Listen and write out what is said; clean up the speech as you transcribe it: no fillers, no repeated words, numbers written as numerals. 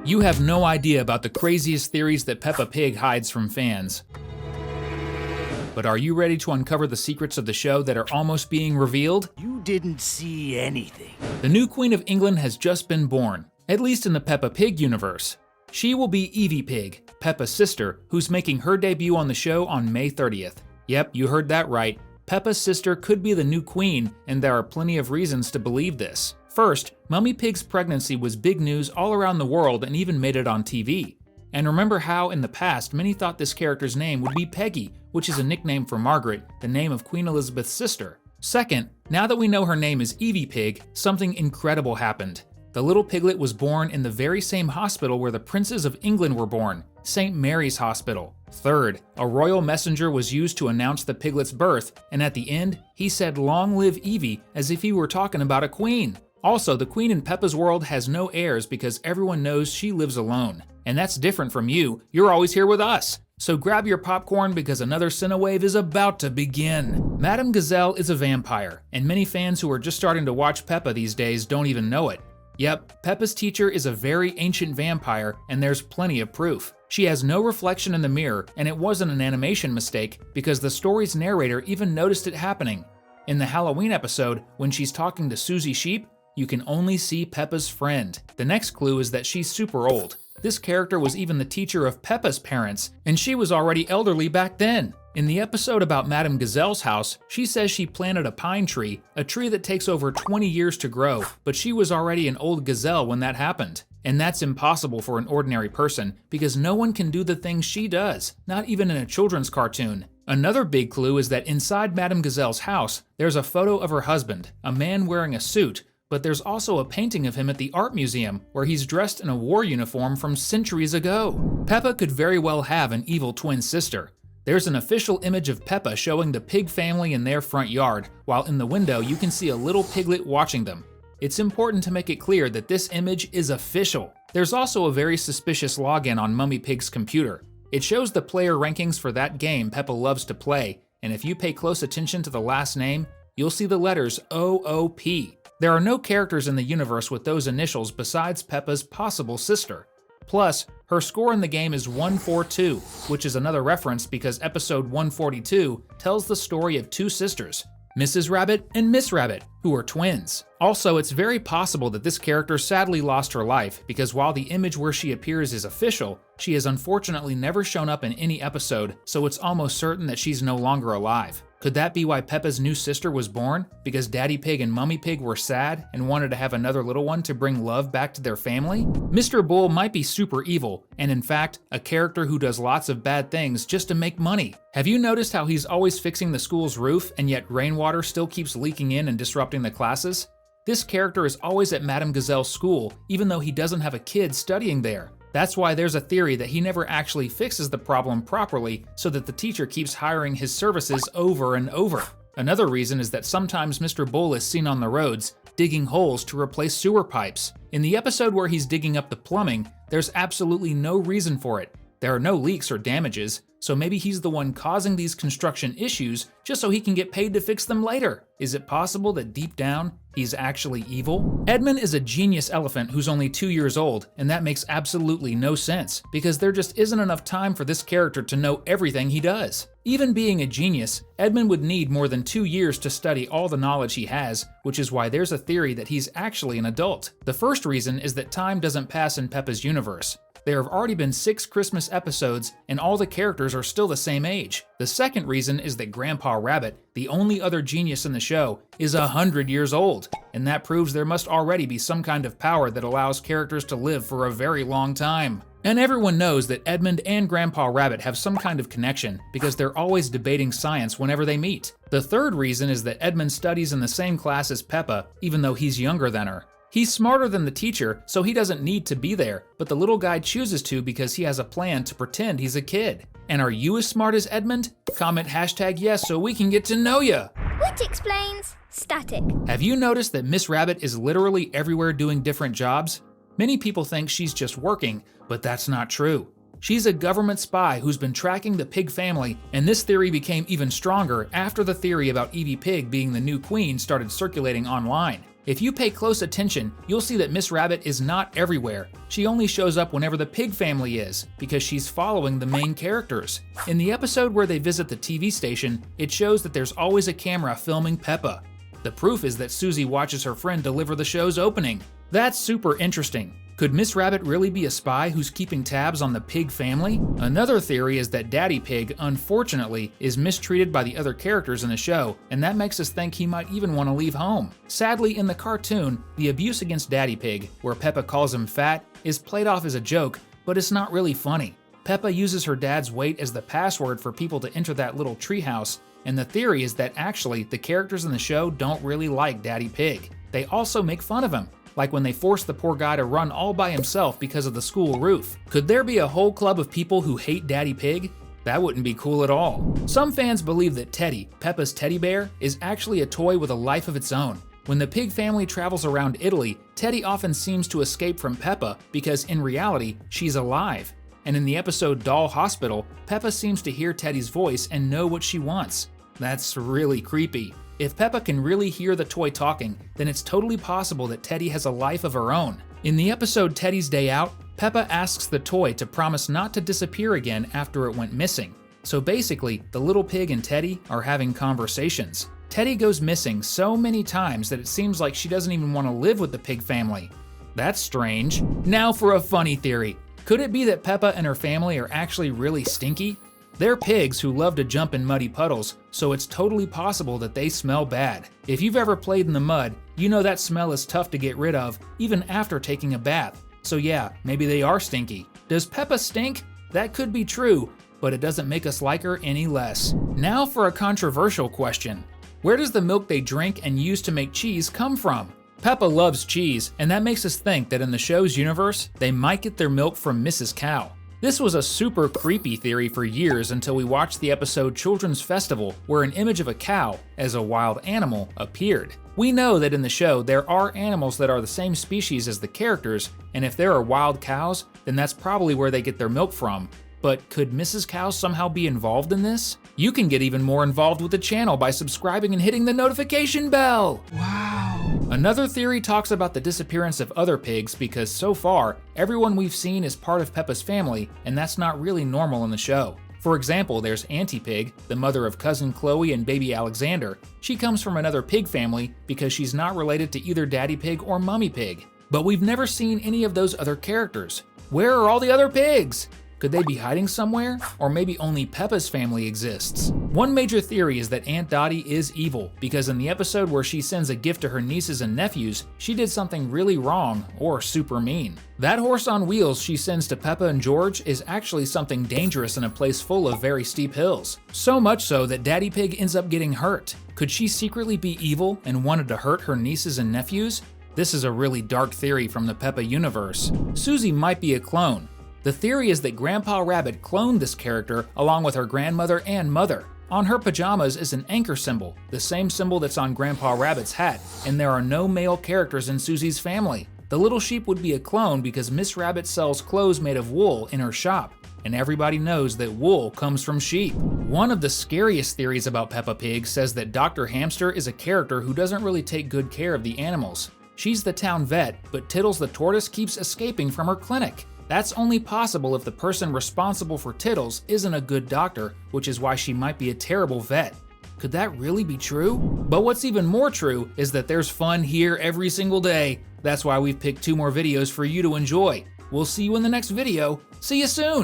You have no idea about the craziest theories that Peppa Pig hides from fans. But are you ready to uncover the secrets of the show that are almost being revealed? You didn't see anything. The new Queen of England has just been born, at least in the Peppa Pig universe. She will be EVIE Pig, Peppa's sister, who's making her debut on the show on May 30th. Yep, you heard that right. Peppa's sister could be the new queen, and there are plenty of reasons to believe this. First, Mummy Pig's pregnancy was big news all around the world and even made it on TV. And remember how, in the past, many thought this character's name would be Peggy, which is a nickname for Margaret, the name of Queen Elizabeth's sister. Second, now that we know her name is EVIE Pig, something incredible happened. The little piglet was born in the very same hospital where the princes of England were born, St. Mary's Hospital. Third, a royal messenger was used to announce the piglet's birth, and at the end, he said "Long live EVIE" as if he were talking about a queen. Also, the queen in Peppa's world has no heirs because everyone knows she lives alone. And that's different from you, you're always here with us. So grab your popcorn because another Cinewave is about to begin. Madame Gazelle is a vampire, and many fans who are just starting to watch Peppa these days don't even know it. Yep, Peppa's teacher is a very ancient vampire, and there's plenty of proof. She has no reflection in the mirror, and it wasn't an animation mistake because the story's narrator even noticed it happening. In the Halloween episode, when she's talking to Susie Sheep, you can only see Peppa's friend. The next clue is that she's super old. This character was even the teacher of Peppa's parents, and she was already elderly back then. In the episode about Madame Gazelle's house, she says she planted a pine tree, a tree that takes over 20 years to grow, but she was already an old gazelle when that happened. And that's impossible for an ordinary person, because no one can do the things she does, not even in a children's cartoon. Another big clue is that inside Madame Gazelle's house, there's a photo of her husband, a man wearing a suit, but there's also a painting of him at the art museum where he's dressed in a war uniform from centuries ago. Peppa could very well have an evil twin sister. There's an official image of Peppa showing the pig family in their front yard, while in the window you can see a little piglet watching them. It's important to make it clear that this image is official. There's also a very suspicious login on Mummy Pig's computer. It shows the player rankings for that game Peppa loves to play, and if you pay close attention to the last name, you'll see the letters OOP. There are no characters in the universe with those initials besides Peppa's possible sister. Plus, her score in the game is 142, which is another reference because episode 142 tells the story of two sisters, Mrs. Rabbit and Miss Rabbit, who are twins. Also, it's very possible that this character sadly lost her life because while the image where she appears is official, she has unfortunately never shown up in any episode, so it's almost certain that she's no longer alive. Could that be why Peppa's new sister was born? Because Daddy Pig and Mummy Pig were sad and wanted to have another little one to bring love back to their family? Mr. Bull might be super evil, and in fact, a character who does lots of bad things just to make money. Have you noticed how he's always fixing the school's roof and yet rainwater still keeps leaking in and disrupting the classes? This character is always at Madame Gazelle's school, even though he doesn't have a kid studying there. That's why there's a theory that he never actually fixes the problem properly so that the teacher keeps hiring his services over and over. Another reason is that sometimes Mr. Bull is seen on the roads, digging holes to replace sewer pipes. In the episode where he's digging up the plumbing, there's absolutely no reason for it. There are no leaks or damages, so maybe he's the one causing these construction issues just so he can get paid to fix them later. Is it possible that deep down, he's actually evil? Edmund is a genius elephant who's only 2 years old, and that makes absolutely no sense, because there just isn't enough time for this character to know everything he does. Even being a genius, Edmund would need more than 2 years to study all the knowledge he has, which is why there's a theory that he's actually an adult. The first reason is that time doesn't pass in Peppa's universe. There have already been 6 Christmas episodes, and all the characters are still the same age. The second reason is that Grandpa Rabbit, the only other genius in the show, is 100 years old, and that proves there must already be some kind of power that allows characters to live for a very long time. And everyone knows that Edmund and Grandpa Rabbit have some kind of connection because they're always debating science whenever they meet. The third reason is that Edmund studies in the same class as Peppa, even though he's younger than her. He's smarter than the teacher, so he doesn't need to be there, but the little guy chooses to because he has a plan to pretend he's a kid. And are you as smart as Edmund? Comment #yes so we can get to know ya! Which explains static. Have you noticed that Miss Rabbit is literally everywhere doing different jobs? Many people think she's just working, but that's not true. She's a government spy who's been tracking the pig family, and this theory became even stronger after the theory about EVIE Pig being the new queen started circulating online. If you pay close attention, you'll see that Miss Rabbit is not everywhere. She only shows up whenever the pig family is, because she's following the main characters. In the episode where they visit the TV station, it shows that there's always a camera filming Peppa. The proof is that Susie watches her friend deliver the show's opening. That's super interesting. Could Miss Rabbit really be a spy who's keeping tabs on the pig family? Another theory is that Daddy Pig, unfortunately, is mistreated by the other characters in the show, and that makes us think he might even want to leave home. Sadly, in the cartoon, the abuse against Daddy Pig, where Peppa calls him fat, is played off as a joke, but it's not really funny. Peppa uses her dad's weight as the password for people to enter that little treehouse, and the theory is that actually the characters in the show don't really like Daddy Pig. They also make fun of him, like when they force the poor guy to run all by himself because of the school roof. Could there be a whole club of people who hate Daddy Pig? That wouldn't be cool at all. Some fans believe that Teddy, Peppa's teddy bear, is actually a toy with a life of its own. When the pig family travels around Italy, Teddy often seems to escape from Peppa because in reality, she's alive. And in the episode Doll Hospital, Peppa seems to hear Teddy's voice and know what she wants. That's really creepy. If Peppa can really hear the toy talking, then it's totally possible that Teddy has a life of her own. In the episode Teddy's Day Out, Peppa asks the toy to promise not to disappear again after it went missing. So basically, the little pig and Teddy are having conversations. Teddy goes missing so many times that it seems like she doesn't even want to live with the pig family. That's strange. Now for a funny theory. Could it be that Peppa and her family are actually really stinky? They're pigs who love to jump in muddy puddles, so it's totally possible that they smell bad. If you've ever played in the mud, you know that smell is tough to get rid of, even after taking a bath. So yeah, maybe they are stinky. Does Peppa stink? That could be true, but it doesn't make us like her any less. Now for a controversial question. Where does the milk they drink and use to make cheese come from? Peppa loves cheese, and that makes us think that in the show's universe, they might get their milk from Mrs. Cow. This was a super creepy theory for years until we watched the episode Children's Festival, where an image of a cow, as a wild animal, appeared. We know that in the show there are animals that are the same species as the characters, and if there are wild cows, then that's probably where they get their milk from. But could Mrs. Cow somehow be involved in this? You can get even more involved with the channel by subscribing and hitting the notification bell! Wow! Another theory talks about the disappearance of other pigs because so far, everyone we've seen is part of Peppa's family, and that's not really normal in the show. For example, there's Auntie Pig, the mother of cousin Chloe and baby Alexander. She comes from another pig family because she's not related to either Daddy Pig or Mummy Pig. But we've never seen any of those other characters. Where are all the other pigs? Could they be hiding somewhere? Or maybe only Peppa's family exists? One major theory is that Aunt Dottie is evil, because in the episode where she sends a gift to her nieces and nephews, she did something really wrong or super mean. That horse on wheels she sends to Peppa and George is actually something dangerous in a place full of very steep hills. So much so that Daddy Pig ends up getting hurt. Could she secretly be evil and wanted to hurt her nieces and nephews? This is a really dark theory from the Peppa universe. Susie might be a clone. The theory is that Grandpa Rabbit cloned this character along with her grandmother and mother. On her pajamas is an anchor symbol, the same symbol that's on Grandpa Rabbit's hat, and there are no male characters in Susie's family. The little sheep would be a clone because Miss Rabbit sells clothes made of wool in her shop, and everybody knows that wool comes from sheep. One of the scariest theories about Peppa Pig says that Dr. Hamster is a character who doesn't really take good care of the animals. She's the town vet, but Tittles the tortoise keeps escaping from her clinic. That's only possible if the person responsible for Tittles isn't a good doctor, which is why she might be a terrible vet. Could that really be true? But what's even more true is that there's fun here every single day. That's why we've picked 2 more videos for you to enjoy. We'll see you in the next video. See you soon!